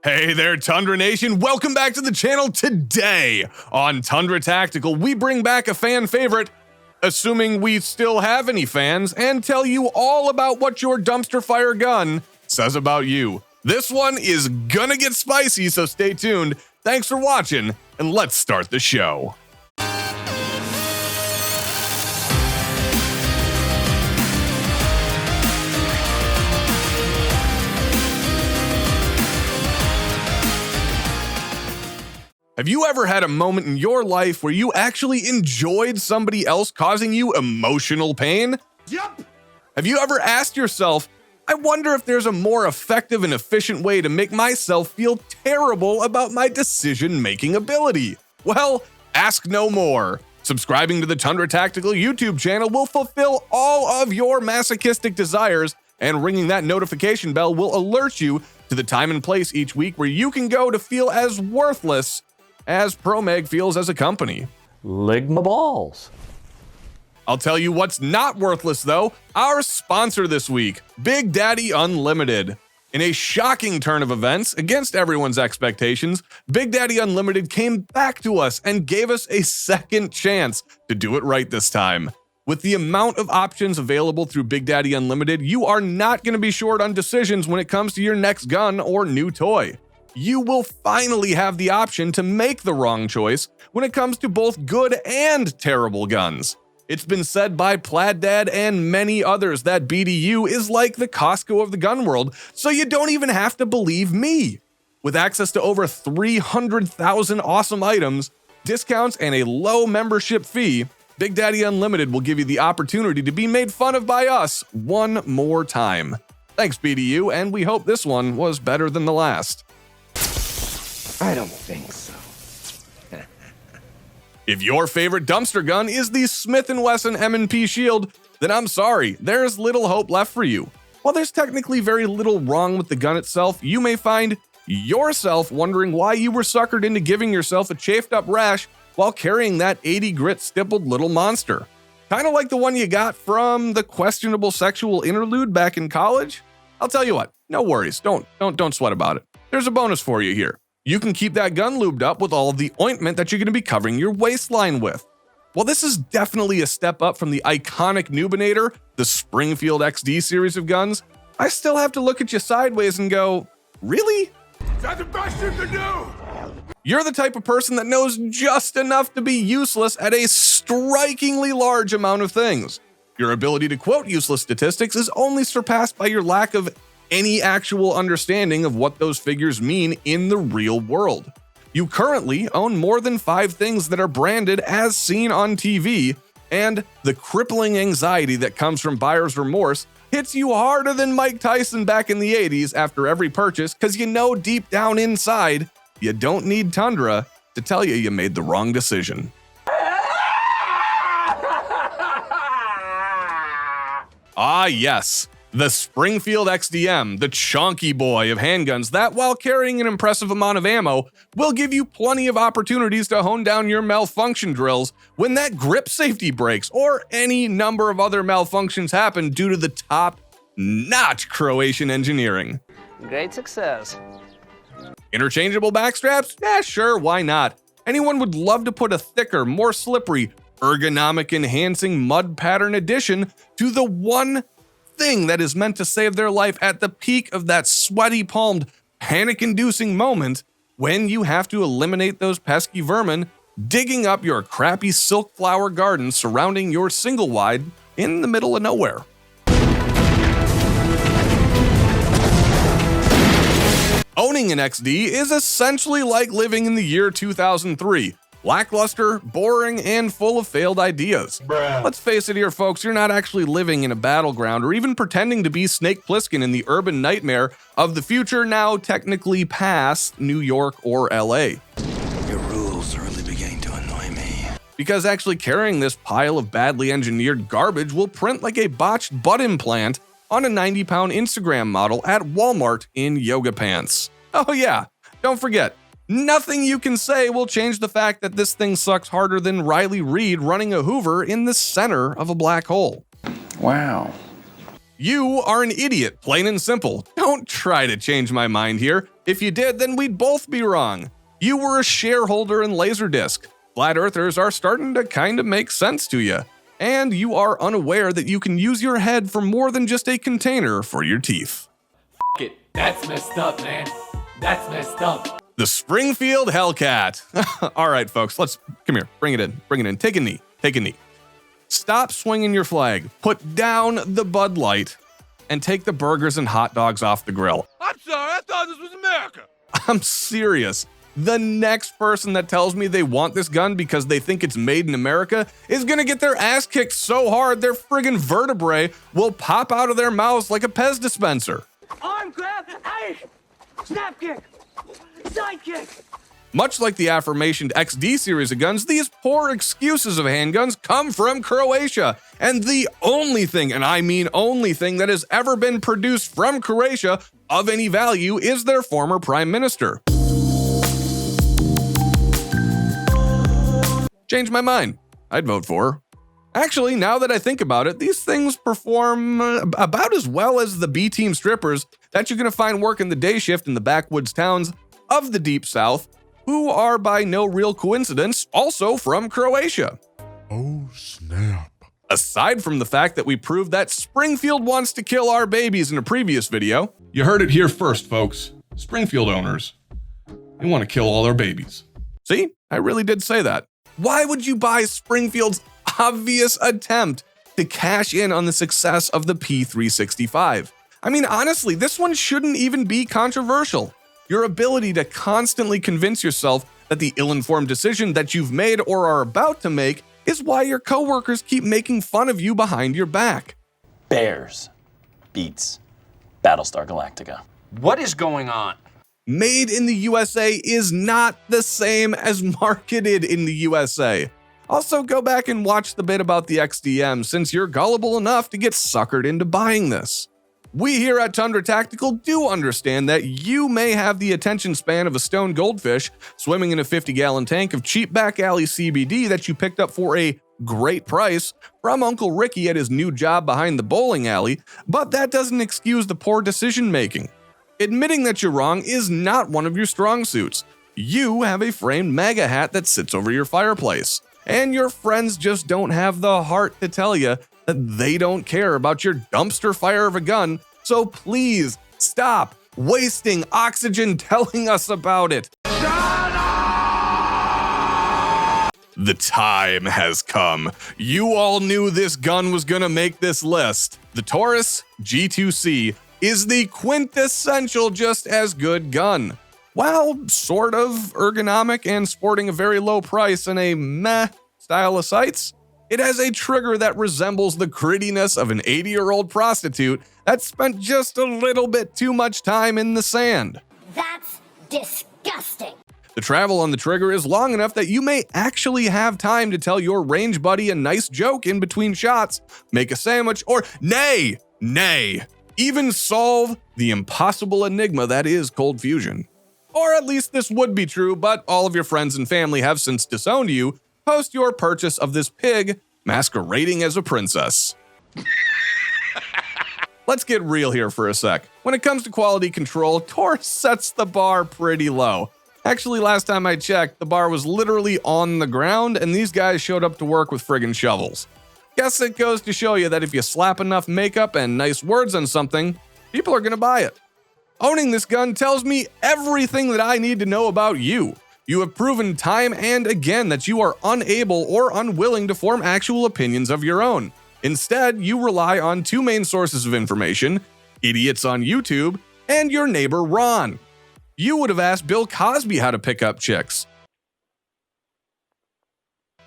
Hey there, Tundra Nation. Welcome back to the channel. Today on Tundra Tactical, we bring back a fan favorite, assuming we still have any fans, and tell you all about what your dumpster fire gun says about you. This one is gonna get spicy, so stay tuned. Thanks for watching, and let's start the show. Have you ever had a moment in your life where you actually enjoyed somebody else causing you emotional pain? Yep. Have you ever asked yourself, I wonder if there's a more effective and efficient way to make myself feel terrible about my decision-making ability? Well, ask no more. Subscribing to the Tundra Tactical YouTube channel will fulfill all of your masochistic desires, and ringing that notification bell will alert you to the time and place each week where you can go to feel as worthless as ProMag feels as a company. Lick my balls. I'll tell you what's not worthless though, our sponsor this week, Big Daddy Unlimited. In a shocking turn of events against everyone's expectations, Big Daddy Unlimited came back to us and gave us a second chance to do it right this time. With the amount of options available through Big Daddy Unlimited, you are not going to be short on decisions when it comes to your next gun or new toy. You will finally have the option to make the wrong choice when it comes to both good and terrible guns. It's been said by Plaid Dad and many others that BDU is like the Costco of the gun world, so you don't even have to believe me. With access to over 300,000 awesome items, discounts, and a low membership fee, Big Daddy Unlimited will give you the opportunity to be made fun of by us one more time. Thanks, BDU, and we hope this one was better than the last. I don't think so. If your favorite dumpster gun is the Smith & Wesson M&P Shield, then I'm sorry, there's little hope left for you. While there's technically very little wrong with the gun itself, you may find yourself wondering why you were suckered into giving yourself a chafed up rash while carrying that 80 grit stippled little monster. Kind of like the one you got from the questionable sexual interlude back in college? I'll tell you what, no worries, don't sweat about it. There's a bonus for you here. You can keep that gun lubed up with all of the ointment that you're going to be covering your waistline with. While this is definitely a step up from the iconic Nubinator, the Springfield XD series of guns, I still have to look at you sideways and go, really? That's the best you can do. You're the type of person that knows just enough to be useless at a strikingly large amount of things. Your ability to quote useless statistics is only surpassed by your lack of any actual understanding of what those figures mean in the real world. You currently own more than 5 things that are branded as seen on TV, and the crippling anxiety that comes from buyer's remorse hits you harder than Mike Tyson back in the 80s after every purchase, because you know deep down inside, you don't need Tundra to tell you you made the wrong decision. Ah yes, the Springfield XDM, the chonky boy of handguns that, while carrying an impressive amount of ammo, will give you plenty of opportunities to hone down your malfunction drills when that grip safety breaks or any number of other malfunctions happen due to the top-notch Croatian engineering. Great success. Interchangeable backstraps? Yeah, sure, why not? Anyone would love to put a thicker, more slippery, ergonomic enhancing mud pattern addition to the one thing that is meant to save their life at the peak of that sweaty palmed, panic-inducing moment when you have to eliminate those pesky vermin digging up your crappy silk flower garden surrounding your single wide in the middle of nowhere. Owning an XD is essentially like living in the year 2003. Lackluster, boring, and full of failed ideas. Let's face it here, folks, you're not actually living in a battleground or even pretending to be Snake Plissken in the urban nightmare of the future, now technically past New York or LA. Your rules are really beginning to annoy me. Because actually carrying this pile of badly engineered garbage will print like a botched butt implant on a 90-pound Instagram model at Walmart in yoga pants. Oh yeah, don't forget, nothing you can say will change the fact that this thing sucks harder than Riley Reid running a Hoover in the center of a black hole. Wow. You are an idiot, plain and simple. Don't try to change my mind here. If you did, then we'd both be wrong. You were a shareholder in Laserdisc. Flat Earthers are starting to kind of make sense to you. And you are unaware that you can use your head for more than just a container for your teeth. F it. That's messed up, man. That's messed up. The Springfield Hellcat. All right, folks, come here. Bring it in. Take a knee. Stop swinging your flag. Put down the Bud Light and take the burgers and hot dogs off the grill. I'm sorry, I thought this was America. I'm serious. The next person that tells me they want this gun because they think it's made in America is gonna get their ass kicked so hard their friggin' vertebrae will pop out of their mouths like a Pez dispenser. Arm grab, hey! Snap kick! Side kick! Much like the aforementioned XD series of guns, these poor excuses of handguns come from Croatia. And the only thing, and I mean only thing, that has ever been produced from Croatia of any value is their former prime minister. Changed my mind. I'd vote for her. Actually, now that I think about it, these things perform about as well as the B-team strippers that you're going to find working the day shift in the backwoods towns of the Deep South, who are by no real coincidence also from Croatia. Oh, snap. Aside from the fact that we proved that Springfield wants to kill our babies in a previous video. You heard it here first, folks. Springfield owners, they want to kill all their babies. See, I really did say that. Why would you buy Springfield's obvious attempt to cash in on the success of the P365? I mean, honestly, this one shouldn't even be controversial. Your ability to constantly convince yourself that the ill-informed decision that you've made or are about to make is why your coworkers keep making fun of you behind your back. Bears beats Battlestar Galactica. What is going on? Made in the USA is not the same as marketed in the USA. Also, go back and watch the bit about the XDM since you're gullible enough to get suckered into buying this. We here at Tundra Tactical do understand that you may have the attention span of a stone goldfish swimming in a 50-gallon tank of cheap back alley CBD that you picked up for a great price from Uncle Ricky at his new job behind the bowling alley, but that doesn't excuse the poor decision making. Admitting that you're wrong is not one of your strong suits. You have a framed MAGA hat that sits over your fireplace, and your friends just don't have the heart to tell you that they don't care about your dumpster fire of a gun, so please stop wasting oxygen telling us about it. The time has come. You all knew this gun was gonna make this list. The Taurus G2C is the quintessential just as good gun. While sort of ergonomic and sporting a very low price and a meh style of sights, it has a trigger that resembles the grittiness of an 80-year-old prostitute that spent just a little bit too much time in the sand. That's disgusting. The travel on the trigger is long enough that you may actually have time to tell your range buddy a nice joke in between shots, make a sandwich, or nay, even solve the impossible enigma that is cold fusion. Or at least this would be true, but all of your friends and family have since disowned you post your purchase of this pig masquerading as a princess. Let's get real here for a sec. When it comes to quality control, Taurus sets the bar pretty low. Actually, last time I checked, the bar was literally on the ground and these guys showed up to work with friggin' shovels. Guess it goes to show you that if you slap enough makeup and nice words on something, people are gonna buy it. Owning this gun tells me everything that I need to know about you. You have proven time and again that you are unable or unwilling to form actual opinions of your own. Instead, you rely on two main sources of information: idiots on YouTube and your neighbor Ron. You would have asked Bill Cosby how to pick up chicks.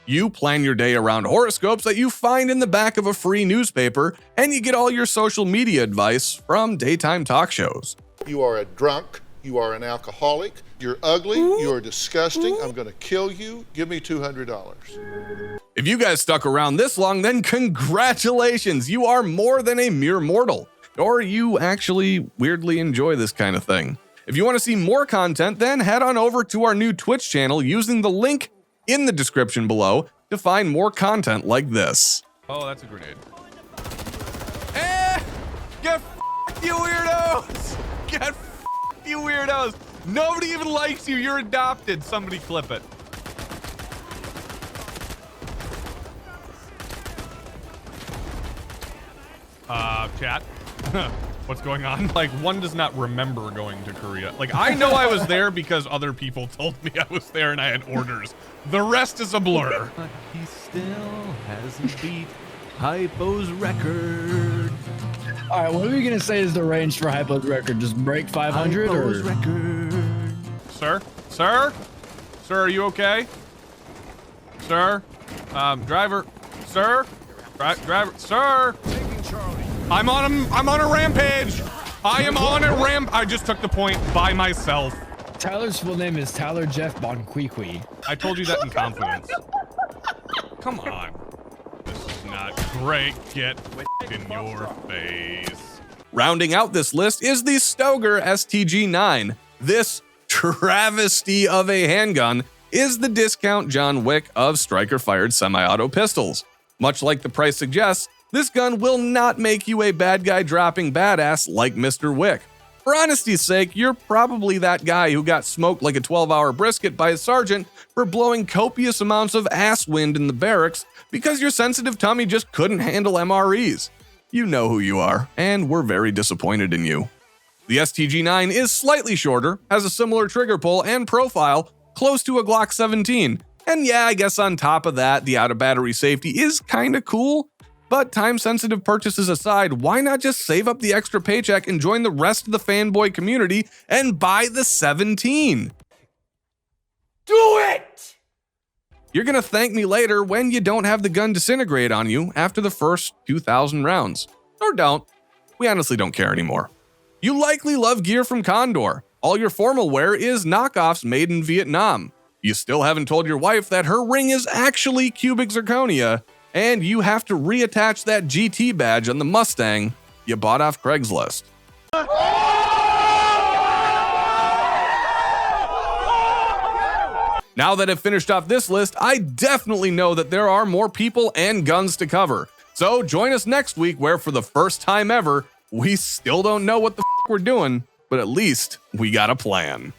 You plan your day around horoscopes that you find in the back of a free newspaper, and you get all your social media advice from daytime talk shows. You are a drunk. You are an alcoholic. You're ugly. You are disgusting. I'm going to kill you. Give me $200. If you guys stuck around this long, then congratulations. You are more than a mere mortal. Or you actually weirdly enjoy this kind of thing. If you want to see more content, then head on over to our new Twitch channel using the link in the description below to find more content like this. Oh, that's a grenade. Get f***ed, you weirdos! Get f***ed, you weirdos! Nobody even likes you. You're adopted. Somebody clip it. Chat. What's going on? Like, one does not remember going to Korea. Like, I know I was there because other people told me I was there and I had orders. The rest is a blur. But he still hasn't beat Hypo's record. All right, what are we gonna say is the range for Hypo's record? Just break 500 Hypo's or? record. Sir? Sir? Sir, are you okay? Sir? Driver? Sir? Driver? Sir? I'm on a rampage. I am on a ramp. I just took the point by myself. Tyler's full name is Tyler Jeff Bonquiqui. I told you that in confidence. Come on. This is not great. Get in your face. Rounding out this list is the Stoeger STG-9. This travesty of a handgun is the discount John Wick of striker-fired semi-auto pistols. Much like the price suggests, this gun will not make you a bad guy dropping badass like Mr. Wick. For honesty's sake, you're probably that guy who got smoked like a 12-hour brisket by a sergeant for blowing copious amounts of ass wind in the barracks because your sensitive tummy just couldn't handle MREs. You know who you are, and we're very disappointed in you. The STG-9 is slightly shorter, has a similar trigger pull and profile, close to a Glock 17. And yeah, I guess on top of that, the out-of-battery safety is kinda cool. But time-sensitive purchases aside, why not just save up the extra paycheck and join the rest of the fanboy community and buy the 17? Do it! You're gonna thank me later when you don't have the gun disintegrate on you after the first 2,000 rounds. Or don't. We honestly don't care anymore. You likely love gear from Condor. All your formal wear is knockoffs made in Vietnam. You still haven't told your wife that her ring is actually cubic zirconia, and you have to reattach that GT badge on the Mustang you bought off Craigslist. Now that I've finished off this list, I definitely know that there are more people and guns to cover. So join us next week where for the first time ever, we still don't know what the f we're doing, but at least we got a plan.